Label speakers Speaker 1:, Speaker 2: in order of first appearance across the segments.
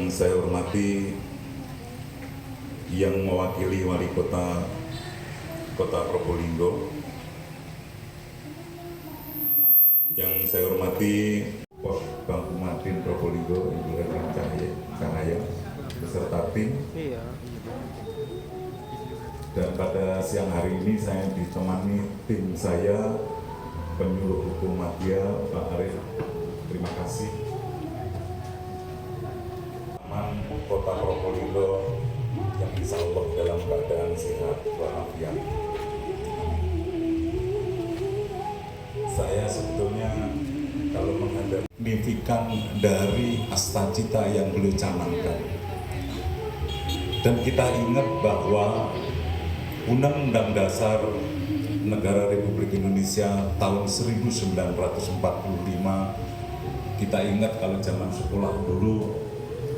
Speaker 1: Yang saya hormati yang mewakili Wali Kota Probolinggo, yang saya hormati Bang Madin Probolinggo, Ibu Erwin Cahaya beserta tim. Dan pada siang hari ini saya ditemani tim saya, penyuluh hukum media Pak Arif. Terima kasih. Kota Probolinggo yang insya Allah dalam keadaan sehat walafiat. Saya sebetulnya kalau menghadapi signifikan dari astacita yang beliau canangkan, dan kita ingat bahwa Undang-Undang Dasar Negara Republik Indonesia tahun 1945, kita ingat kalau zaman sekolah dulu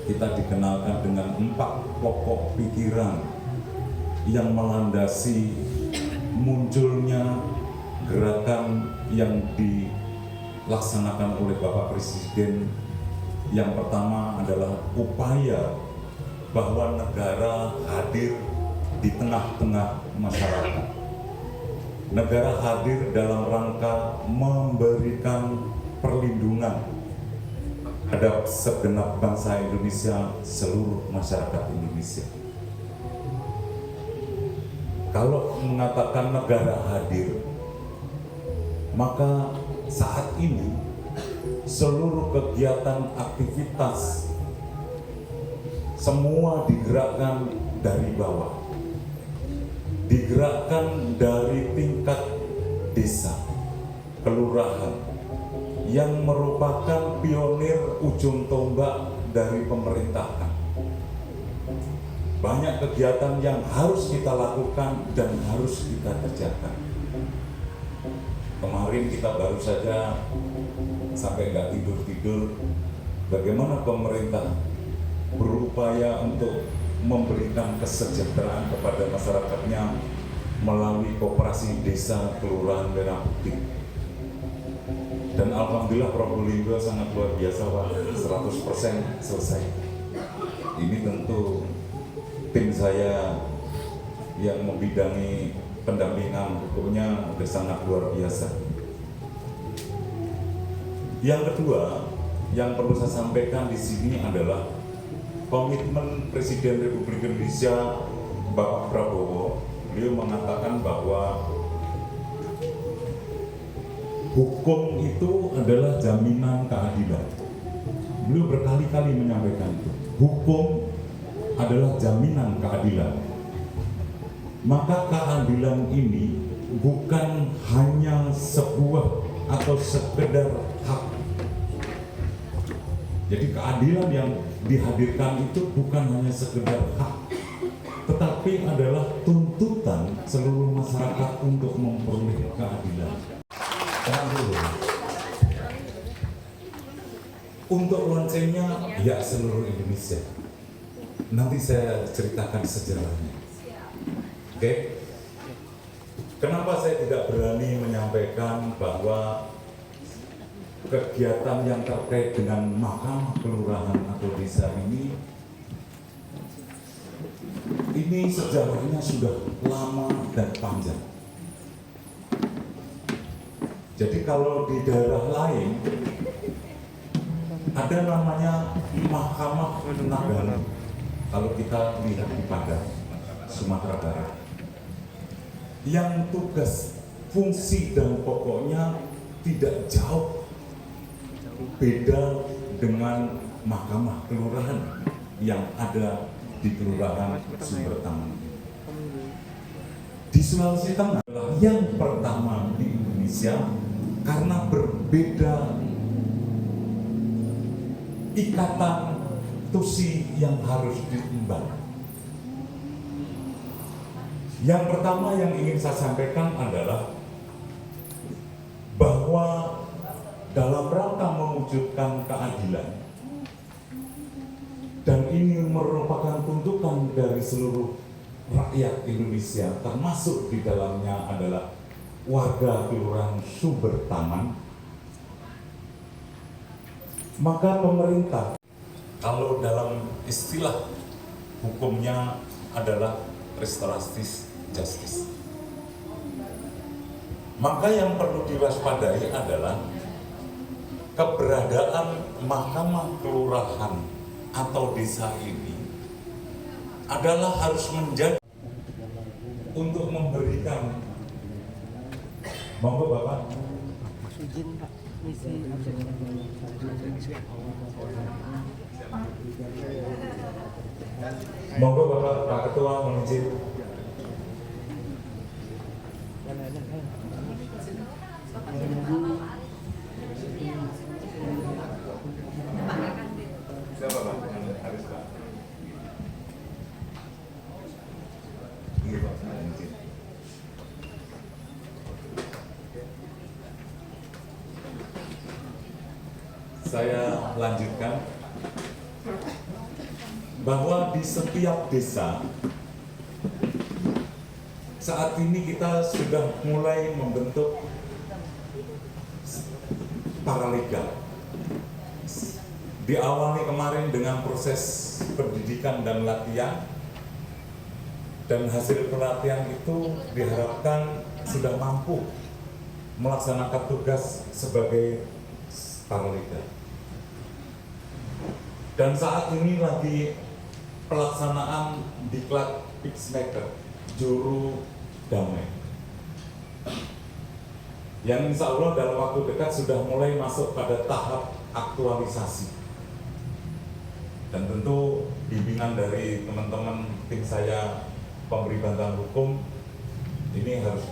Speaker 1: kita dikenalkan dengan 4 pokok pikiran yang melandasi munculnya gerakan yang dilaksanakan oleh Bapak Presiden. Yang pertama adalah upaya bahwa negara hadir di tengah-tengah masyarakat. Negara hadir dalam rangka memberikan perlindungan terhadap segenap bangsa Indonesia, seluruh masyarakat Indonesia. Kalau mengatakan negara hadir, maka saat ini seluruh kegiatan aktivitas semua digerakkan dari bawah, digerakkan dari tingkat desa, kelurahan, yang merupakan pionir ujung tombak dari pemerintahan. Banyak kegiatan yang harus kita lakukan dan harus kita kerjakan. Kemarin kita baru saja sampai nggak tidur-tidur, bagaimana pemerintah berupaya untuk memberikan kesejahteraan kepada masyarakatnya melalui koperasi desa kelurahan Merah Putih. Dan alhamdulillah Probolinggo sangat luar biasa Pak, 100% selesai. Ini tentu tim saya yang membidangi pendampingan hukumnya sudah sangat luar biasa. Yang kedua, yang perlu saya sampaikan di sini adalah komitmen Presiden Republik Indonesia Bapak Prabowo. Beliau mengatakan bahwa hukum itu adalah jaminan keadilan. Beliau berkali-kali menyampaikan itu. Hukum adalah jaminan keadilan. Maka keadilan ini bukan hanya sebuah atau sekedar hak. Jadi keadilan yang dihadirkan itu bukan hanya sekedar hak, tetapi adalah tuntutan seluruh masyarakat untuk memperoleh keadilan. Untuk loncengnya ya seluruh Indonesia. Nanti saya ceritakan sejarahnya. Oke? Kenapa saya tidak berani menyampaikan bahwa kegiatan yang terkait dengan mahkamah kelurahan atau desa ini sejarahnya sudah lama dan panjang. Jadi kalau di daerah lain ada namanya Mahkamah Nagari. Kalau kita lihat di Padang, Sumatera Barat, yang tugas, fungsi dan pokoknya tidak jauh beda dengan Mahkamah Kelurahan yang ada di Kelurahan Sumber Taman. Di Sulawesi Tengah yang pertama di Indonesia, karena berbeda ikatan tusi yang harus diemban. Yang pertama yang ingin saya sampaikan adalah bahwa dalam rangka mewujudkan keadilan, dan ini merupakan tuntutan dari seluruh rakyat Indonesia, termasuk di dalamnya adalah warga Kelurahan Sumber Taman, maka pemerintah Kalau dalam istilah hukumnya adalah restoratif justice. Maka yang perlu diwaspadai adalah keberadaan mahkamah kelurahan atau desa ini adalah harus menjadi untuk memberikan. Monggo Bapak.
Speaker 2: Izin Pak, misi
Speaker 1: Monggo Bapak Pak Ketua mengizin. Siapa Pak? Haris Pak. Iya Pak, saya izin. Saya lanjutkan bahwa di setiap desa saat ini kita sudah mulai membentuk paralegal. Diawali kemarin dengan proses pendidikan dan latihan, dan hasil pelatihan itu diharapkan sudah mampu melaksanakan tugas sebagai paralegal. Dan saat ini lagi pelaksanaan diklat peacemaker, juru damai, yang insya Allah dalam waktu dekat sudah mulai masuk pada tahap aktualisasi. Dan tentu bimbingan dari teman-teman tim saya pemberi bantuan hukum ini harus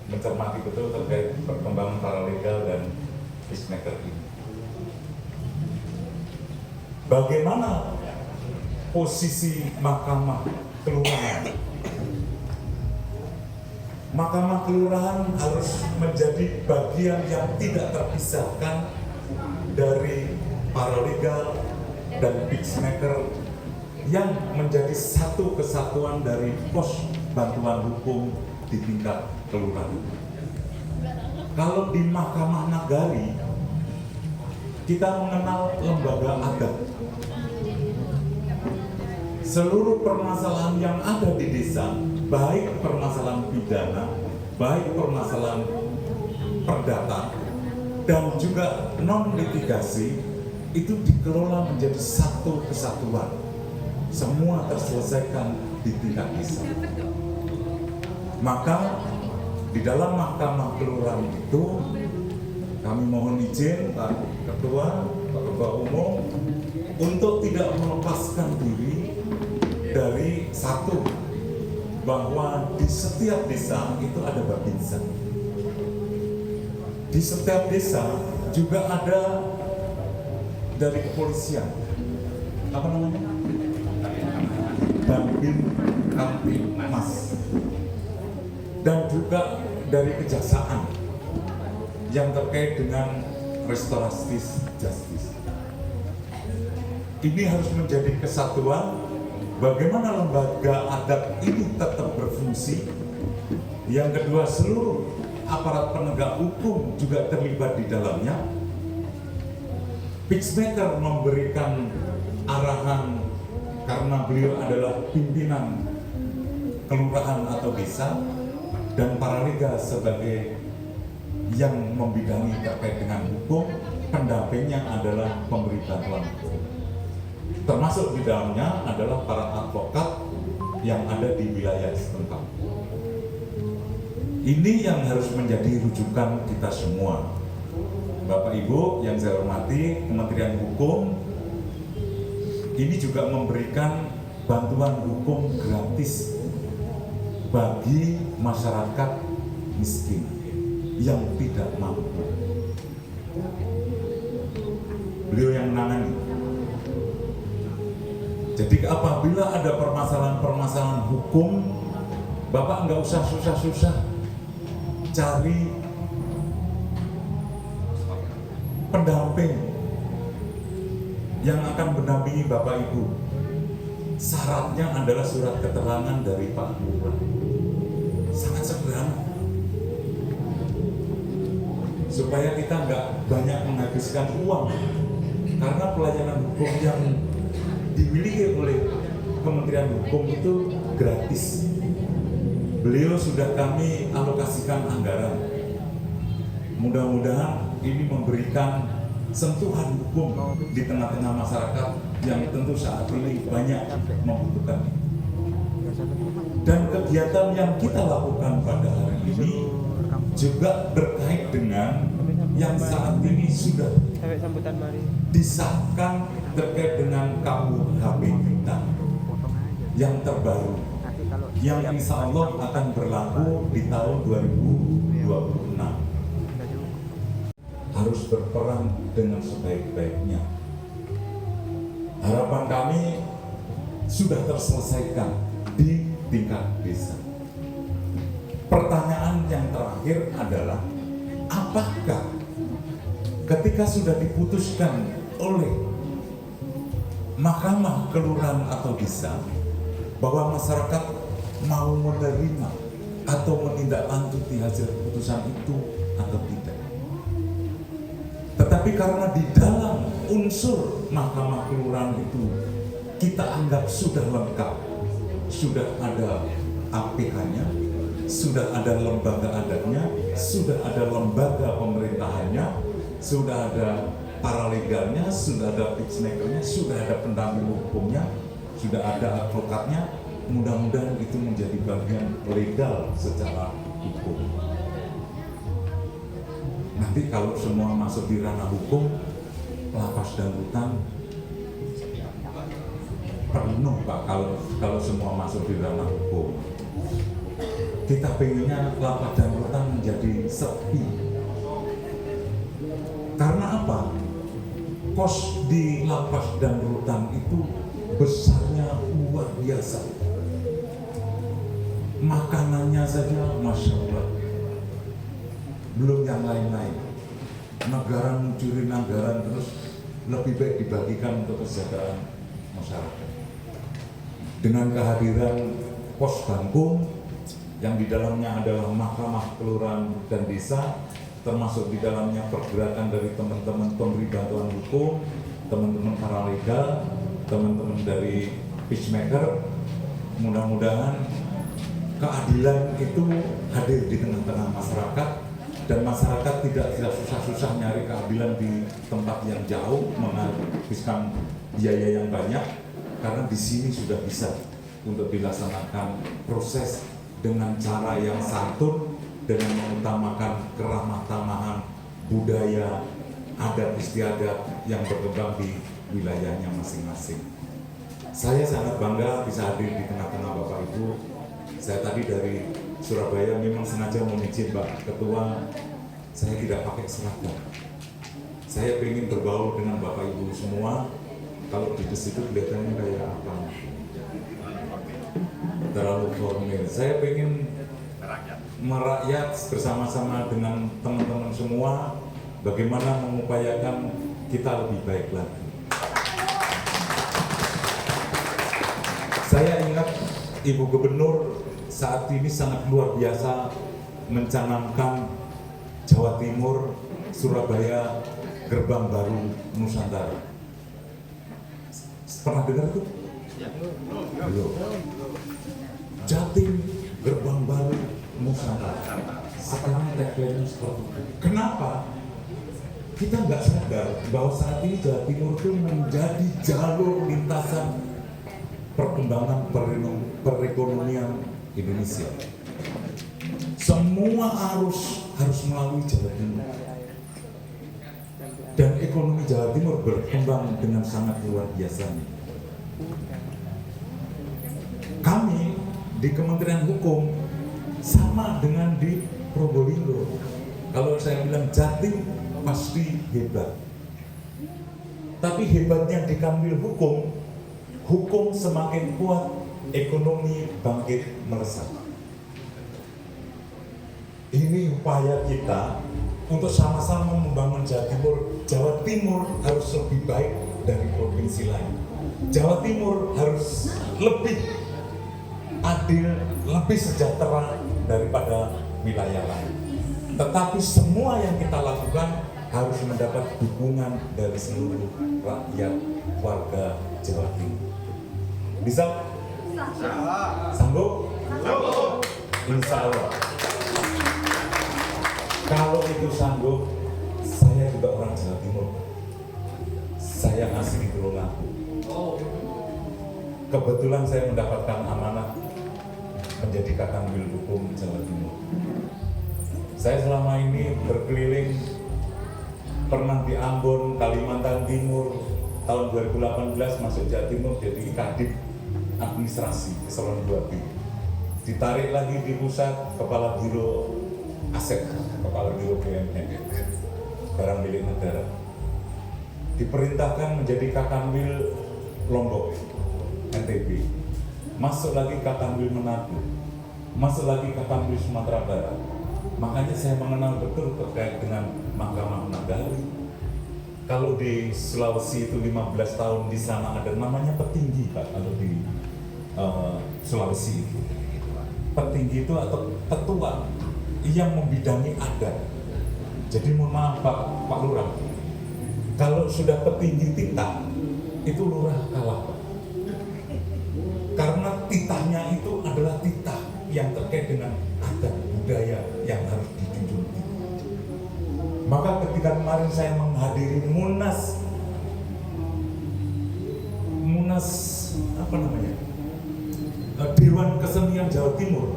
Speaker 1: mencermati betul terkait perkembangan paralegal dan peacemaker ini. Bagaimana posisi mahkamah kelurahan? Mahkamah kelurahan harus menjadi bagian yang tidak terpisahkan dari paralegal dan peacemaker yang menjadi satu kesatuan dari pos bantuan hukum di tingkat kelurahan. Kalau di Mahkamah Nagari kita mengenal lembaga adat. Seluruh permasalahan yang ada di desa, baik permasalahan pidana, baik permasalahan perdata, dan juga non-litigasi, itu dikelola menjadi satu kesatuan. Semua terselesaikan di tingkat desa. Maka di dalam mahkamah kelurahan itu kami mohon izin Pak Ketua, Pak Ketua Umum untuk tidak melepaskan diri dari satu, bahwa di setiap desa itu ada babinsa. Di setiap desa juga ada dari kepolisian, apa namanya? Babin Kamtibmas, dan juga dari kejaksaan yang terkait dengan restoratif justice. Ini harus menjadi kesatuan. Bagaimana lembaga adat ini tetap berfungsi. Yang kedua, seluruh aparat penegak hukum juga terlibat di dalamnya. Peacemaker memberikan arahan karena beliau adalah pimpinan kelurahan atau desa, dan paralegal sebagai yang membidangi terkait dengan hukum, pendampingnya adalah pemberi bantuan hukum. Termasuk di dalamnya adalah para advokat yang ada di wilayah setempat. Ini yang harus menjadi rujukan kita semua. Bapak Ibu yang saya hormati, Kementerian Hukum ini juga memberikan bantuan hukum gratis bagi masyarakat miskin yang tidak mampu. Beliau yang menangani. Jadi apabila ada permasalahan-permasalahan hukum, Bapak nggak usah susah-susah cari pendamping yang akan mendampingi Bapak Ibu. Syaratnya adalah surat keterangan dari Pak Lurah. Sangat sederhana. Supaya kita nggak banyak menghabiskan uang, karena pelayanan hukum yang dimiliki oleh Kementerian Hukum itu gratis. Beliau sudah kami alokasikan anggaran. Mudah-mudahan ini memberikan sentuhan hukum di tengah-tengah masyarakat yang tentu saat ini banyak membutuhkan. Dan kegiatan yang kita lakukan pada hari ini juga berkait dengan yang saat ini sudah
Speaker 2: sampai sambutan mari
Speaker 1: disahkan terkait dengan KUHP kita yang terbaru, yang insya Allah akan berlaku di tahun 2026. Harus berperan dengan sebaik-baiknya. Harapan kami sudah terselesaikan di tingkat desa. Pertanyaan yang terakhir adalah, apakah ketika sudah diputuskan oleh Mahkamah Kelurahan atau Desa bahwa masyarakat mau menerima atau menindaklanjuti hasil keputusan itu atau tidak? Tetapi karena di dalam unsur Mahkamah Kelurahan itu kita anggap sudah lengkap, sudah ada APH-nya, sudah ada lembaga adatnya, sudah ada lembaga pemerintahannya, sudah ada paralegalnya, sudah ada fixmakernya, sudah ada pendamping hukumnya, sudah ada advokatnya. Mudah-mudahan itu menjadi bagian legal secara hukum. Nanti kalau semua masuk di ranah hukum, lapas dan rutan penuh Pak kalau semua masuk di ranah hukum. Kita pengennya lapas dan rutan menjadi sepi. Karena apa? Kos di lapas dan rutan itu besarnya luar biasa. Makanannya saja Masya Allah, belum yang lain-lain. Negara ngucurin anggaran terus lebih baik dibagikan untuk kesejahteraan masyarakat. Dengan kehadiran pos Bangkung yang di dalamnya adalah Mahkamah Kelurahan dan Desa, termasuk di dalamnya pergerakan dari teman-teman pemberi bantuan hukum, teman-teman paralegal, teman-teman dari peacemaker. Mudah-mudahan keadilan itu hadir di tengah-tengah masyarakat dan masyarakat tidak susah-susah nyari keadilan di tempat yang jauh, menghabiskan biaya yang banyak, karena di sini sudah bisa untuk dilaksanakan proses dengan cara yang santun, dengan mengutamakan keramah tamahan budaya adat istiadat yang berkembang di wilayahnya masing-masing. Saya sangat bangga bisa hadir di tengah-tengah Bapak Ibu. Saya tadi dari Surabaya memang sengaja mau izin Pak Ketua, saya tidak pakai seragam. Saya ingin berbaur dengan Bapak Ibu semua. Kalau di situ kelihatannya kayak apa? Terlalu formal. Saya ingin merakyat bersama-sama dengan teman-teman semua, bagaimana mengupayakan kita lebih baik lagi. Saya ingat Ibu Gubernur saat ini sangat luar biasa mencanangkan Jawa Timur, Surabaya, gerbang baru Nusantara. Pernah dengar itu? Belum. Jatim, gerbang baru Nusantara. Sekarang tagline-nya seperti itu. Kenapa? Kita nggak sadar bahwa saat ini Jawa Timur itu menjadi jalur lintasan perkembangan perekonomian Indonesia. Semua arus harus melalui Jawa Timur. Dan ekonomi Jawa Timur berkembang dengan sangat luar biasa. Kami di Kementerian Hukum sama dengan di Probolinggo. Kalau saya bilang Jatim pasti hebat. Tapi hebatnya di Kanwil Hukum, hukum semakin kuat, ekonomi bangkit melesat. Ini upaya kita untuk sama-sama membangun Jawa Timur. Jawa Timur harus lebih baik dari provinsi lain. Jawa Timur harus lebih adil, lebih sejahtera daripada wilayah lain. Tetapi semua yang kita lakukan harus mendapat dukungan dari seluruh rakyat warga Jawa Timur. Bisa? Sanggup? Insya Allah. Kalau itu sanggup, saya juga orang Jawa Timur. Saya asli Tulungagung. Kebetulan saya mendapatkan amanah menjadi Kakanwil Hukum Jawa Timur. Saya selama ini berkeliling, pernah di Ambon, Kalimantan Timur, tahun 2018 masuk Jawa Timur jadi Kadif Administrasi Eselon 2B. Ditarik lagi di pusat Kepala Biro Aset, Kepala Biro BUMN, barang milik negara. Diperintahkan menjadi Kakanwil Lombok, NTB. Masuk lagi Kakanwil Manado, masuk lagi Kakanwil Sumatera Barat. Makanya saya mengenal betul terkait dengan Mahkamah Nagari. Kalau di Sulawesi itu 15 tahun di sana ada namanya petinggi, Pak. Kalau di Sulawesi itu petinggi itu atau ketua yang membidangi adat. Jadi mohon maaf Pak Lurah, kalau sudah petinggi titah itu lurah kalah, Pak. Karena titahnya itu adalah titah yang terkait dengan adat budaya yang harus dijunjung tinggi. Maka ketika kemarin saya menghadiri Munas apa namanya, Dewan Kesenian Jawa Timur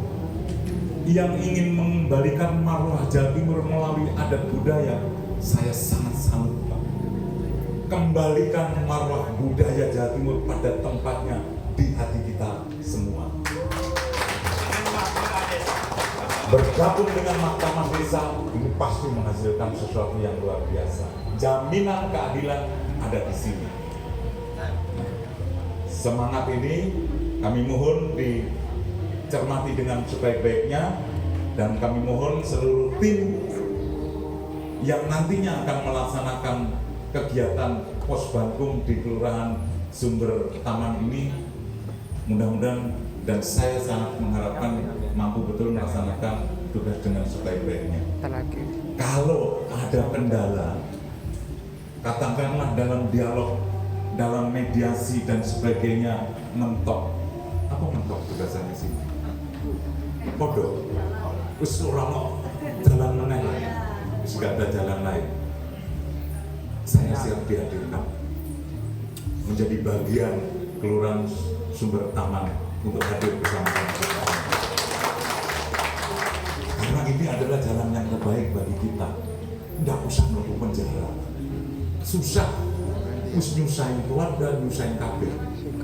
Speaker 1: yang ingin mengembalikan marwah Jawa Timur melalui adat budaya, saya sangat salut, Pak. Kembalikan marwah budaya Jawa Timur pada tempatnya di hati kita semua. Bergabung dengan Mahkamah Desa ini pasti menghasilkan sesuatu yang luar biasa. Jaminan keadilan ada di sini. Semangat ini kami mohon dicermati dengan sebaik-baiknya, dan kami mohon seluruh tim yang nantinya akan melaksanakan kegiatan Posbankum di Kelurahan Sumber Taman ini, mudah-mudahan dan saya sangat mengharapkan mampu betul melaksanakan tugas dengan sebaik-baiknya. Kalau ada kendala, katakanlah dalam dialog, dalam mediasi dan sebagainya, mentok. Apa mentok tugasannya sih? Kodok. Wis ora ono jalan meneh. Wis gak ada jalan lain. Saya siap dihadirkan menjadi bagian Kelurahan Sumber Taman untuk hadir bersama-sama. Karena ini adalah jalan yang terbaik bagi kita. Tidak usah menutup penjara. Susah. Us nyusahin keluarga, nyusahin kabeh.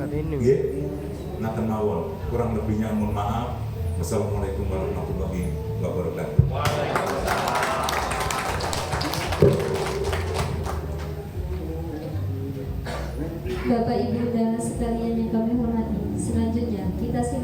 Speaker 1: Nggih, ngaten mawon. Kurang lebihnya mohon maaf. Wassalamualaikum warahmatullahi wabarakatuh.
Speaker 3: Bapak Ibu dan sekalian yang kami hormati, selanjutnya kita silakan